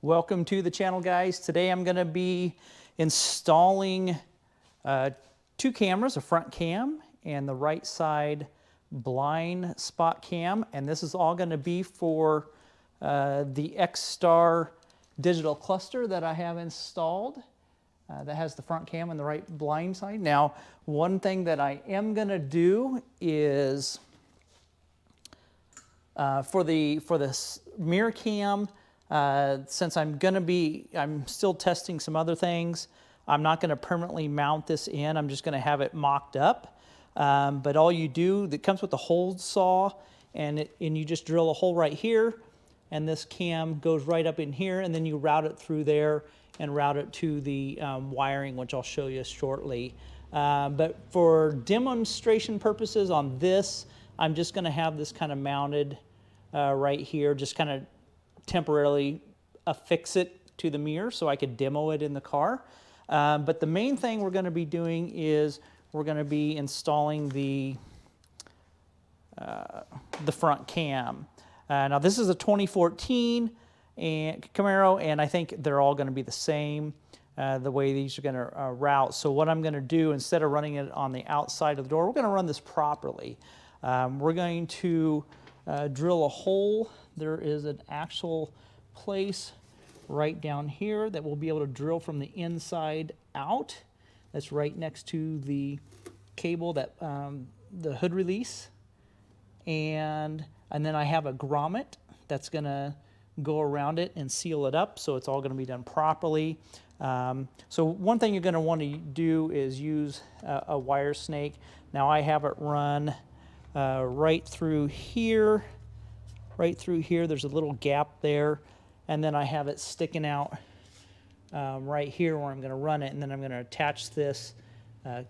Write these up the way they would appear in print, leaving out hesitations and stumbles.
Welcome to the channel, guys. Today I'm going to be installing two cameras, a front cam and the right side blind spot cam, and this is all going to be for the Xstar digital cluster that I have installed that has the front cam and the right blind side. Now, one thing that I am going to do is for the mirror cam, since I'm still testing some other things, I'm not going to permanently mount this in. I'm just going to have it mocked up. But all you do, it comes with a hole saw, and you just drill a hole right here, and this cam goes right up in here, and then you route it through there and route it to the wiring, which I'll show you shortly. But for demonstration purposes on this, I'm just going to have this kind of mounted right here, just kind of temporarily affix it to the mirror so I could demo it in the car. But the main thing we're going to be doing is we're going to be installing the front cam. Now this is a 2014 Camaro, and I think they're all going to be the same, the way these are going to route. So what I'm going to do, instead of running it on the outside of the door, we're going to run this properly. We're going to drill a hole. There is an actual place right down here that we'll be able to drill from the inside out. That's right next to the cable, that the hood release. And then I have a grommet that's going to go around it and seal it up, so it's all going to be done properly. So one thing you're going to want to do is use a wire snake. Now I have it run right through here. Right through here, there's a little gap there, and then I have it sticking out right here where I'm going to run it, and then I'm going to attach this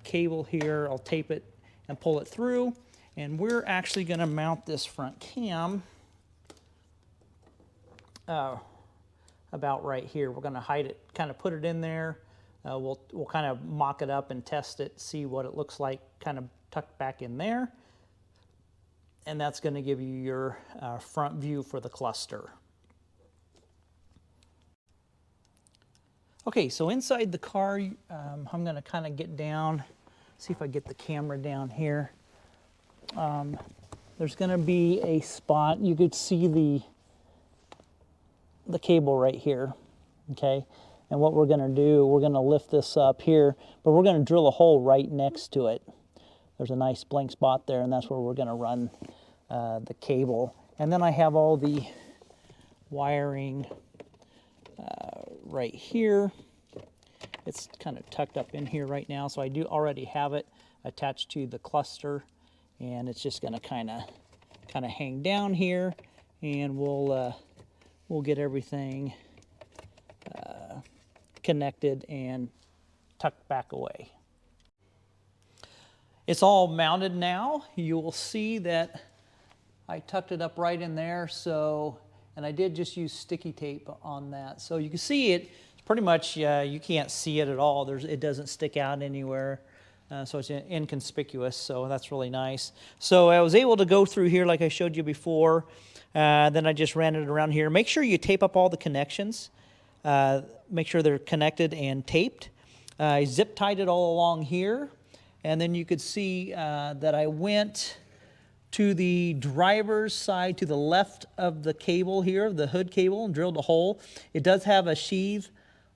cable here. I'll tape it and pull it through, and we're actually going to mount this front cam about right here. We're going to hide it, kind of put it in there. We'll kind of mock it up and test it, see what it looks like, kind of tucked back in there. And that's going to give you your front view for the cluster. Okay, so inside the car, I'm going to kind of get down, see if I get the camera down here. There's going to be a spot. You could see the cable right here, okay? And what we're going to do, we're going to lift this up here, but we're going to drill a hole right next to it. There's a nice blank spot there, and that's where we're going to run the cable. And then I have all the wiring right here. It's kind of tucked up in here right now, so I do already have it attached to the cluster, and it's just going to kind of hang down here, and we'll get everything connected and tucked back away. It's all mounted now. You will see that I tucked it up right in there, and I did just use sticky tape on that. So you can see it pretty much, you can't see it at all. It doesn't stick out anywhere, so it's inconspicuous, so that's really nice. So I was able to go through here like I showed you before. Then I just ran it around here. Make sure you tape up all the connections. Make sure they're connected and taped. I zip tied it all along here. And then you could see that I went to the driver's side, to the left of the cable here, the hood cable, and drilled a hole. It does have a sheath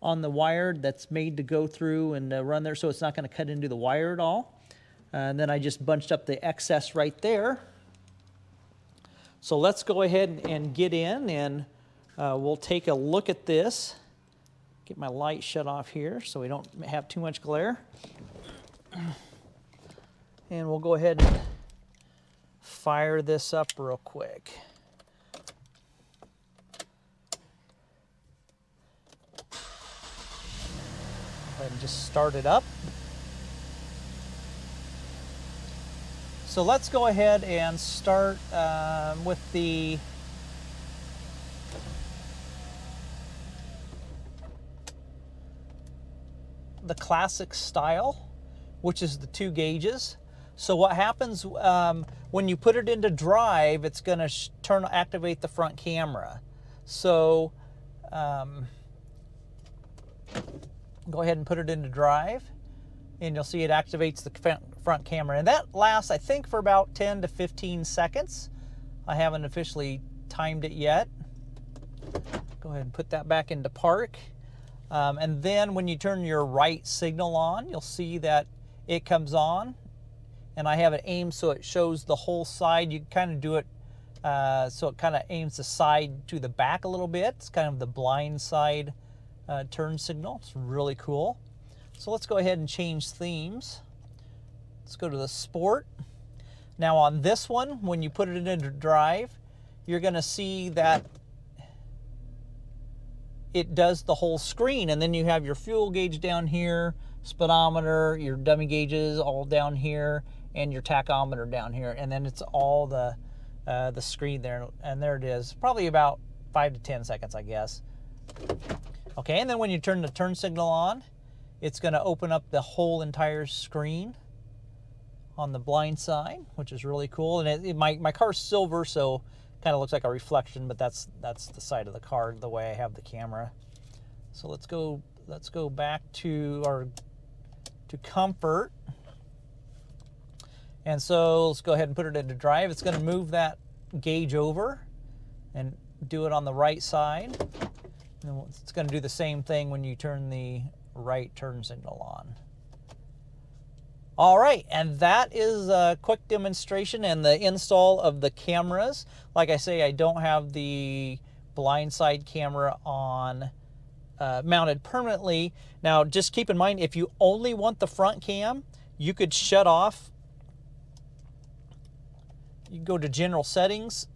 on the wire that's made to go through and run there, so it's not going to cut into the wire at all. And then I just bunched up the excess right there. So let's go ahead and get in, and we'll take a look at this. Get my light shut off here so we don't have too much glare. And we'll go ahead and fire this up real quick. Go ahead and just start it up. So let's go ahead and start with the classic style, which is the 2 gauges. So what happens when you put it into drive, it's going to activate the front camera. So go ahead and put it into drive, and you'll see it activates the front camera. And that lasts, I think, for about 10 to 15 seconds. I haven't officially timed it yet. Go ahead and put that back into park. And then when you turn your right signal on, you'll see that it comes on. And I have it aimed so it shows the whole side. You kind of do it so it kind of aims the side to the back a little bit. It's kind of the blind side turn signal. It's really cool. So let's go ahead and change themes. Let's go to the Sport. Now on this one, when you put it into drive, you're going to see that it does the whole screen, and then you have your fuel gauge down here, speedometer, your dummy gauges all down here, and your tachometer down here, and then it's all the screen there, and there it is. Probably about 5 to 10 seconds, I guess. Okay, and then when you turn the turn signal on, it's going to open up the whole entire screen on the blind side, which is really cool. And my car's silver, so kind of looks like a reflection, but that's the side of the car the way I have the camera. So let's go back to comfort. And so let's go ahead and put it into drive. It's going to move that gauge over and do it on the right side. And it's going to do the same thing when you turn the right turn signal on. All right, and that is a quick demonstration and the install of the cameras. Like I say, I don't have the blindside camera on mounted permanently. Now, just keep in mind, if you only want the front cam, you could shut off. You go to General Settings,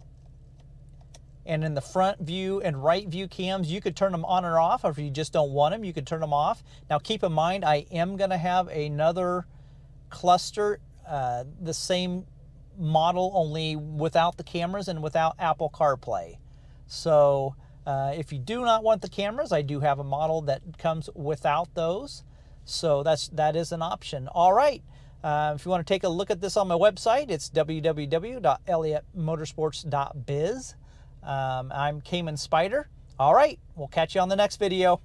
and in the front view and right view cams, you could turn them on or off, or if you just don't want them, you could turn them off. Now, keep in mind, I am going to have another cluster, the same model, only without the cameras and without Apple CarPlay. So if you do not want the cameras, I do have a model that comes without those. So that is an option. All right. If you want to take a look at this on my website, it's www.elliottmotorsports.biz. I'm Cayman Spider. All right. We'll catch you on the next video.